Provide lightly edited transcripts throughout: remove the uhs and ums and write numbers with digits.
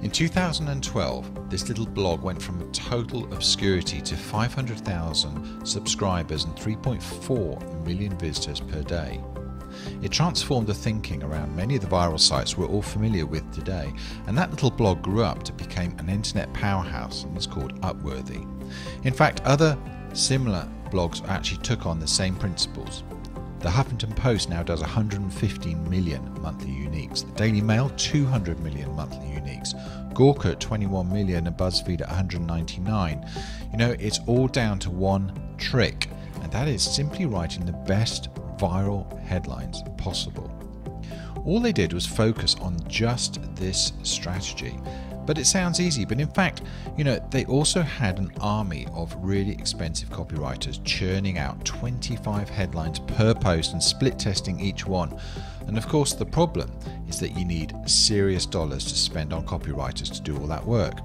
In 2012, this little blog went from total obscurity to 500,000 subscribers and 3.4 million visitors per day. It transformed the thinking around many of the viral sites we're all familiar with today, and that little blog grew up to become an internet powerhouse and was called Upworthy. In fact, other similar blogs actually took on the same principles. The Huffington Post now does 115 million monthly uniques, the Daily Mail 200 million monthly uniques, Gawker at 21 million and BuzzFeed at 199. You know, it's all down to one trick, and that is simply writing the best viral headlines possible. All they did was focus on just this strategy. But it sounds easy, but in fact, you know, they also had an army of really expensive copywriters churning out 25 headlines per post and split testing each one. And of course, the problem is that you need serious dollars to spend on copywriters to do all that work.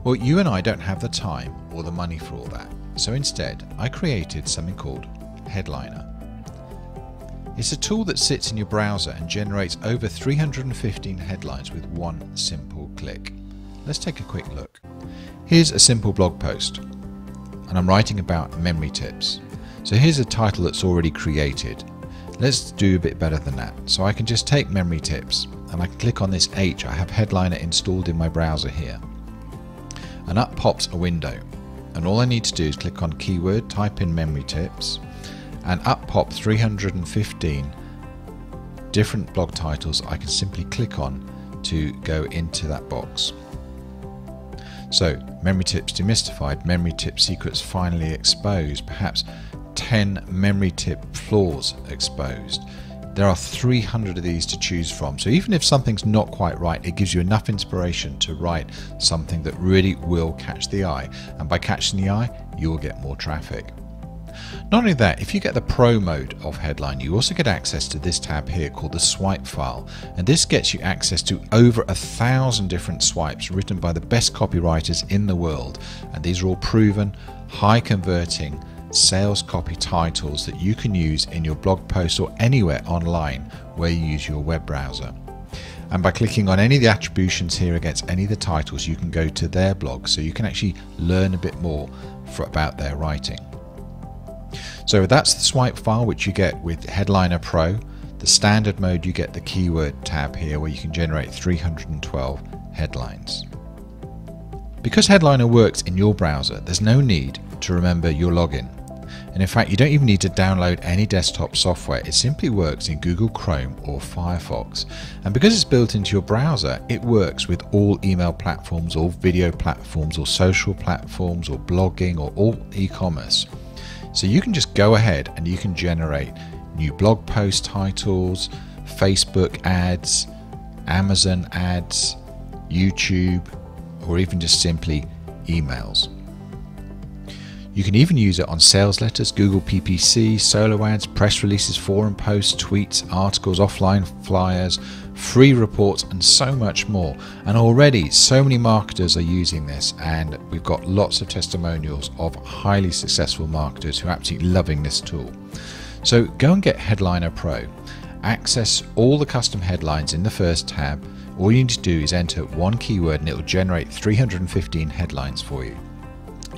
Well, you and I don't have the time or the money for all that. So instead, I created something called Headlinr. It's a tool that sits in your browser and generates over 315 headlines with one simple click. Let's take a quick look. Here's a simple blog post, and I'm writing about memory tips. So here's a title that's already created. Let's do a bit better than that. So I can just take memory tips and I can click on this H. I have Headlinr installed in my browser here. And up pops a window. And all I need to do is click on keyword, type in memory tips, and up pop 315 different blog titles I can simply click on to go into that box. So, memory tips demystified, memory tip secrets finally exposed, perhaps 10 memory tip flaws exposed. There are 300 of these to choose from, so even if something's not quite right, it gives you enough inspiration to write something that really will catch the eye, and by catching the eye, you will get more traffic. Not only that, if you get the Pro mode of Headlinr, you also get access to this tab here called the swipe file, and this gets you access to over 1,000 different swipes written by the best copywriters in the world, and these are all proven, high converting sales copy titles that you can use in your blog post or anywhere online where you use your web browser. And by clicking on any of the attributions here against any of the titles, you can go to their blog, so you can actually learn a bit more about their writing. So that's the swipe file, which you get with Headlinr Pro. The standard mode, you get the keyword tab here where you can generate 312 headlines. Because Headlinr works in your browser, there's no need to remember your login. And in fact, you don't even need to download any desktop software. It simply works in Google Chrome or Firefox. And because it's built into your browser, it works with all email platforms, all video platforms, or social platforms, or blogging, or all e-commerce. So you can just go ahead and you can generate new blog post titles, Facebook ads, Amazon ads, YouTube, or even just simply emails. You can even use it on sales letters, Google PPC, solo ads, press releases, forum posts, tweets, articles, offline flyers, free reports, and so much more. And already so many marketers are using this, and we've got lots of testimonials of highly successful marketers who are absolutely loving this tool. So go and get Headlinr Pro. Access all the custom headlines in the first tab. All you need to do is enter one keyword and it will generate 315 headlines for you.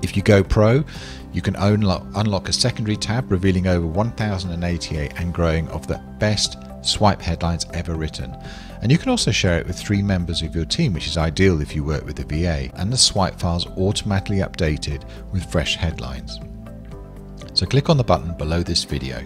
If you go Pro, you can unlock a secondary tab revealing over 1,088 and growing of the best swipe headlines ever written. And you can also share it with 3 members of your team, which is ideal if you work with a VA, and the swipe files automatically updated with fresh headlines. So click on the button below this video.